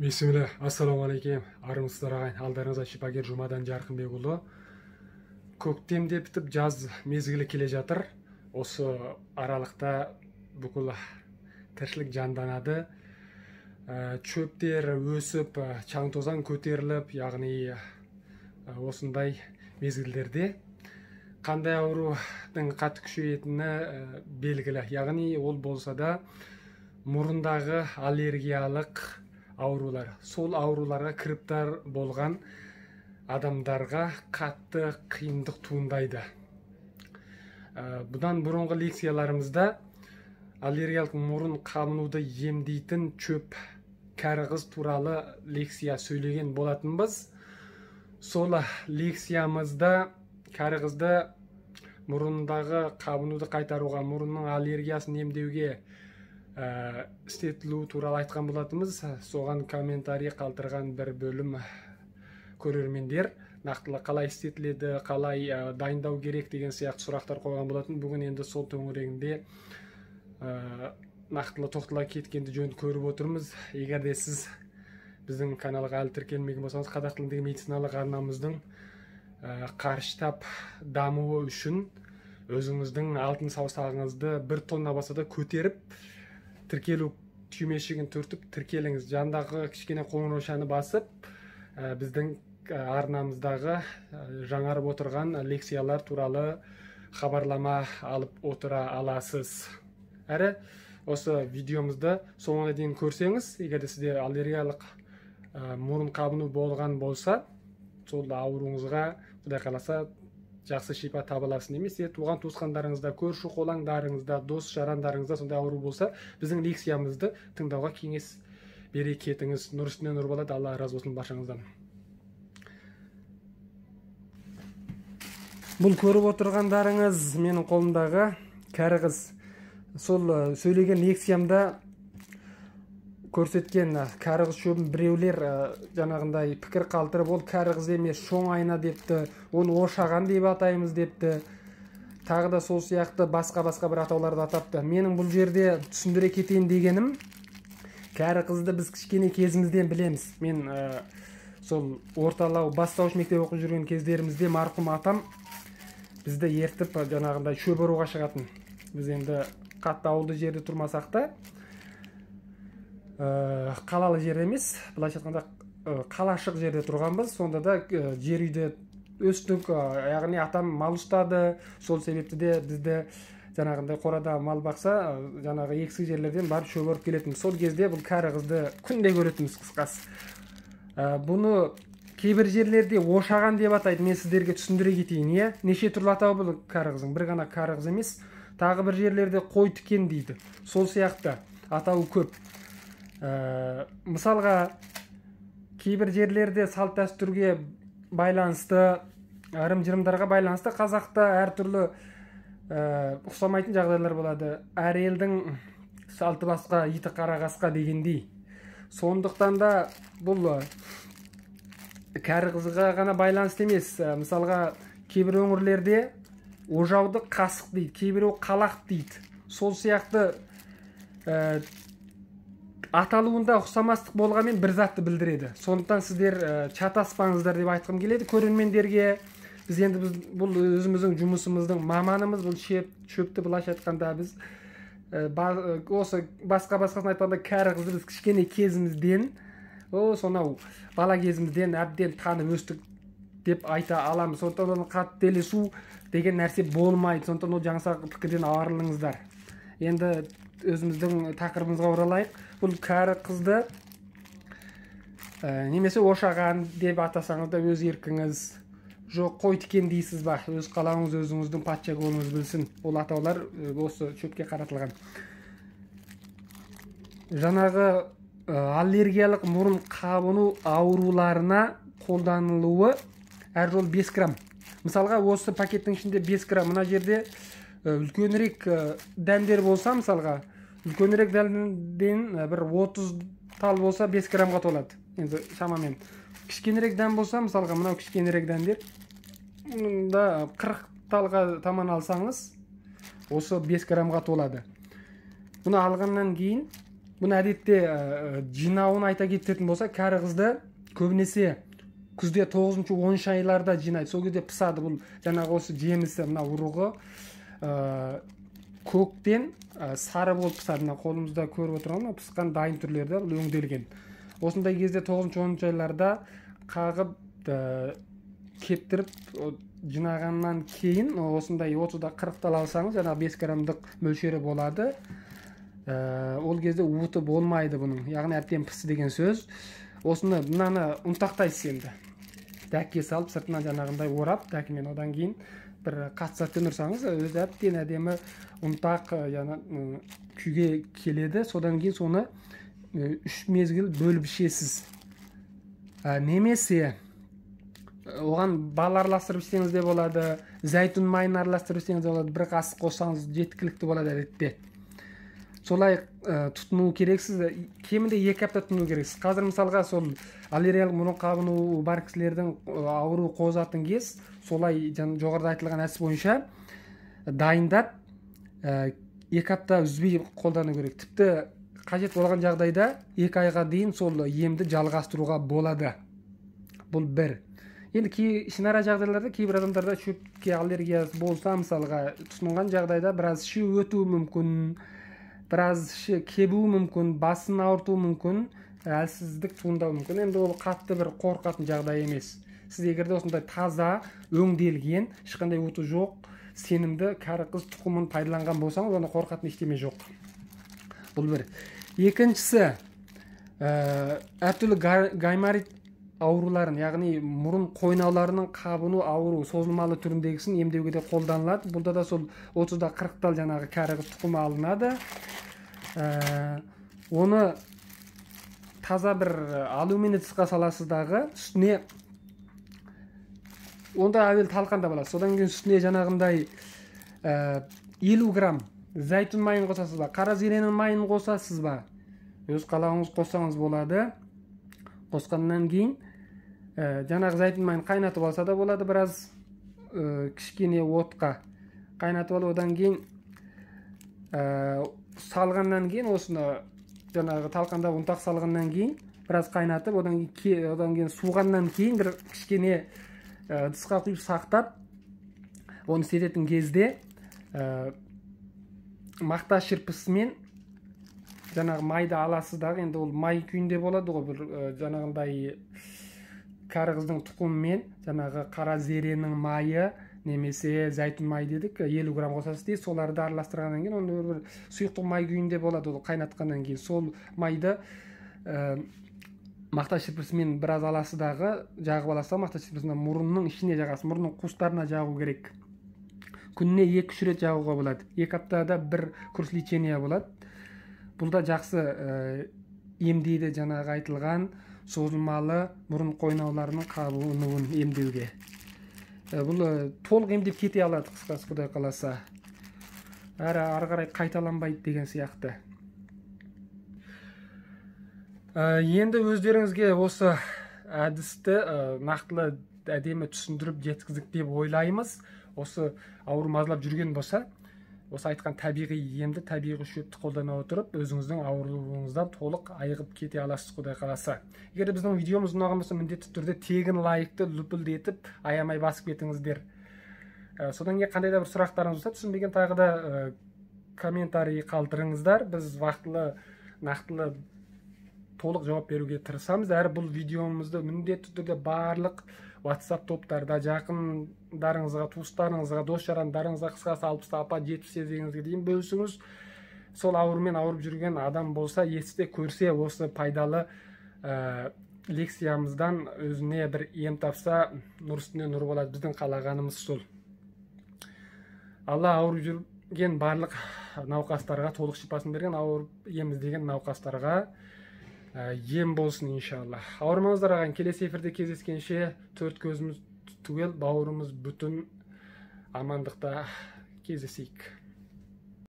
Бисмилля, ассаламу алейкум. Армысыздар ағайын. Алдарыңызда шипагер Жұмадан Жарқынбекұлы. Көктемде бітіп жаз мезгілі келе жатыр. Осы аралықта бүкіл тіршілік жанданады. Чөптер өсіп, чаң тозаң көтеріліп, яғни осындай мезгілдерде қандай аурудың қатты күшейетіні белгілі. Яғни ол болса да мұрындағы аллергиялық аурулар, сол ауруларға кіріптар болған адамдарға қатты қиындық туындайды. Бұдан бұрынғы лекцияларымызда аллергиялық мұрын қабынуды емдейтін чөп кәріғыз туралы лекция сөйлеген болатынбыз. Сол лекциямызда кәріғызды мұрындағы қабынуды қайтаруға, мұрынның аллергиясын емдеуге істетілу туралы айтқан болатынбыз. Соған комментарий қалдырған бір бөлім көрермендер нақтылы қалай істетіледі, қалай дайындау керек деген сияқты сұрақтар қойған болатын. Бүгін енді сол төңірегінде нақтылы тоқтала кеткенді жөн көріп отырмыз. Егер де сіз біздің каналға әлі тіркелмеген болсаңыз, қазақ тіліндегі медициналық арнамыздың қарыштап дамуы үшін өзіңіздің алтын саусағыңызды 1 тонна болса да көтеріп, тіркелу түймешігін түртіп тіркеліңіз. Жандағы кішкене қоңыраушаны басып, біздің арнамыздағы жаңарып отырған лекциялар туралы хабарлама алып отыра аласыз. Әрі осы видеомызды соңына дейін көрсеңіз, егер де сізде аллергиялық мұрын қабыну болған болса, сол ауруыңызға Құдай қаласа жақсы шипа табыласын. Немесе туған туысқандарыңызда, көрші қолаңдарыңызда, дос жарандарыңызда сондай ауру болса, біздің лекциямызды тыңдауға кеңес бере кетіңіз. Нұр үстіне нұр болады. Алла разы болсын баршаңыздан. Бұл көріп отырғандарыңыз менің қолымдағы кәріғыз. Сол сөйлеген лекциямда көрсеткен кәріғыз шөбін біреулер жаңағындай пікір қалтырып, ол кәріғыз емес, шоң айна депті, оны ошаған деп атаймыз депті. Тағы да сол сияқты басқа бір атауларды атапты. Менің бұл жерде түсіндіре кетейін дегенім, кәріғызды біз кішкене кезімізден білеміз. Мен сол орталау бастауыш мектеп оқып жүрген кездерімізде марқұм атам бізді ертіп жаңағындай шөп оруға шығатын. Біз енді қатты ауылды жерде тұрмасақ та, қалалы жер емес, былайша айтқанда қалашық жерде тұрғанбыз. Сонда да жер үйде өстік, яғни атам мал ұстады. Сол себепті де бізді жаңағындай қорада мал бақса, жаңағы ексік жерлерден барып шөп орып келетін. Сол кезде бұл кәріғызды күнде көретінбіз қысқасы. Бұны кейбір жерлерде ошаған деп атайды. Мен сіздерге түсіндіре кетейін. Неше түрлі атауы бұл кәріғыздың. Бір ғана кәріғыз емес, тағы бір жерлерде қой тікен дейді. Сол сияқты атауы көп. Мысалға, кейбір жерлерде салт дәстүрге байланысты, ырым-жырымдарға байланысты қазақта әртүрлі ұқсамайтын жағдайлар болады. Әр елдің салты басқа, иті қарағасқа дегендей. Сондықтан да бұл кәріғызға ғана байланысты емес. Мысалға, кейбір өңірлерде ожауды қасық дейді, кейбіреу қалақ дейді. Сол сияқты аталуында ұқсамастық болғанмен бір затты білдіреді. Сондықтан сіздер чатаспаңыздар деп айтқым келеді көрермендерге. Біз енді бұл өзіміздің жұмысымыздың маманымыз. Бұл шөпті былайша айтқанда біз осы басқасын айтқанда кәріғызды біз кішкене кезімізден, сонау бала кезімізден әбден танып өстік деп айта аламыз. Сондықтан қателесу деген нәрсе болмайды. Сондықтан ол жаңсақ пікірден арылыңыздар. Енді өзіміздің тақырыбымызға оралайық. Бұл кәріғызды немесе ошаған деп атасаңыз да өз еркіңіз, жоқ қой тікен дейсіз ба, өз қалауыңыз өзіңіздің патша көңіліңіз білсін. Ол атаулар осы шөпке қаратылған. Жаңағы аллергиялық мұрын қабыну ауруларына қолданылуы әр жол 5 грамм. Мысалға, осы пакеттің ішінде 5 грамм. Мына жерде үлкенірек дәндер болса, мысалға, үлкенірек дәнден бір 30 тал болса 5 граммға толады. Енді шамамен. Кішкенірек дән болса, мысалға, мынау кішкенірек дәндер, мұнда 40 талға таман алсаңыз, осы 5 граммға толады. Бұны алғаннан кейін Бұны әдетте жинауын айта кететін болса, кәрі қызды көбінесе күзде 9-10 айларда жинайды. Сол кезде пысады. Бұл жаңағы осы жемісі, мына урығы көктен сары болып пысады. Мына қолымызда көріп отырған пысқан дайын түрлерді бұл өңделген. Осындай кезде 9-10 айларда қағып кептіріп жинағаннан кейін осындай 30-40 алсаңыз, жаңағы 5 граммдық мөлшері болады. Ол кезде уыты болмайды бұның, яғни әбден пісті деген сөз. Осыны мынаны ұнтақтайсыз енді. Дәкке салып, сыртынан жаңағындай орап, дәкімен одан кейін бір қатсатпен ұрсаңыз, өзі әбден әдемі ұнтақ күйге келеді. Содан кейін соны 3 мезгіл бөліп ішесіз. Немесе оған бал араластырып ішсеңіз де болады, зәйтүн майын араластырып ішсеңіз де болады, бір қасық қоссаңыз жеткілікті болады әдетте. Солай тұтыну керексіз, кемінде 2 апта тұтыну керексіз. Қазір мысалға сол аллергиялық мұрын қабыну бар кісілердің ауыру қозатын кез, солай жоғарыда айтылған әдіс бойынша дайындап 2 апта үзбей қолдану керек. Тіпті қажет болған жағдайда 2 айға дейін сол емді жалғастыруға болады. Бұл бір. Енді ішінара жағдайларда кейбір адамдарда шөпке аллергиясы болса, мысалға тұтынған жағдайда біраз іші өтуі мүмкін, біраз іші кебуі мүмкін, басын ауыртуы мүмкін, әлсіздік туындауы мүмкін. Енді ол қатты бір қорқатын жағдай емес. Сіз егерде осындай таза, өңделген, ешқандай өту жоқ, сенімді кәрі қыз тұқымын пайдаланған болсаңыз, оны қорқатын ештеме жоқ. Бұл бір. Екіншісі, әртүрлі гайморит ауруларын, яғни мұрын қойнауларының қабыну ауру созылмалы түріндегісін емдеуге де қолданылады. Бұлда да сол 30-40 жаңағы кәрі қыз тұқымы алынады. Оны таза бір алюминий тысқа саласыздағы, үстіне онда әуел талқанда болады. Содан кейін үстіне жаңағындай 50 грамм зәйтүн майын қосасыз ба, қара зеренің майын қосасыз ба, өз қалауыңыз қоссаңыз болады. Қосқаннан кейін жаңағы зәйтүн майын қайнатып алса да болады, біраз кішкене отқа қайнатып алып, одан кейін салғаннан кейін осыны жаңағы талқанда ұнтақ салғаннан кейін біраз қайнатып, одан кейін суғаннан кейін бір кішкене ыдысқа құйып сақтап, оны істететін кезде мақта шырпысымен жаңағы майды аласыздағы, енді ол май күйінде болады ғой, бір жаңағындай кәрі қыздың тұқымымен жаңағы қара зеренің майы немесе зәйтүн май дедік, 50 грамм қосасыз дейді, соларды араластырғаннан кейін оны бір сұйықтық май күйінде болады, ол қайнатқаннан кейін сол майды мақта шырпысымен біраз аласыздағы, жағып аласыз, мақта шырпысына мұрынның ішіне жағасыз, мұрынның қуыстарына жағу керек. Күніне 2-3 рет жағуға болады. 2 аптада бір курс лечения болады. Бұл да жақсы емдейді жаңағы айтылған созылмалы мұрын қойнауларының қабынуын емдеуге. Бұл толық емдеп кете алады, қысқасы Құдай қаласа. Ары қарай қайталанбайды деген сияқты. Енді өздеріңізге осы әдісті нақтылы әдемі түсіндіріп жеткіздік деп ойлаймыз. Осы ауру мазалап жүрген болса, осы айтқан табиғи емді, табиғи шөпті қолдана отырып, өзіңіздің ауруыңыздан толық айығып кете аласыз, Құдай қаласа. Егер біздің видеомыз ұнаған болса, міндетті түрде тегін лайкты лүпілдетіп, аямай басып кетіңіздер. Содан кейін қандай да бір сұрақтарыңыз болса, түсінбеген тағы да комментарий қалдырыңыздар. Біз вақтылы, нақтылы толық жауап беруге тырысамыз. Әрі бұл видеомызды міндетті түрде барлық WhatsApp топтарда жақындарыңызға, туыстарыңызға, дос-жарандарыңызға, қысқасы 60 апа 70-ге дейін бөлісіңіз. Сол аурумен ауырып жүрген адам болса, естісе, көрсе, осы пайдалы лекциямыздан өзіне бір ем тапса, нұр үстіне нұр болады. Біздің қалағанымыз сол. Алла ауырып жүрген барлық науқастарға толық шипасын берген, ауырып ем іздеген науқастарға ем болсын иншалла. Ауырмаңыздар ағайын, келесі эфирде кездескенше 4 көзіміз түгел, бауырымыз бүтін, амандықта кездесейік.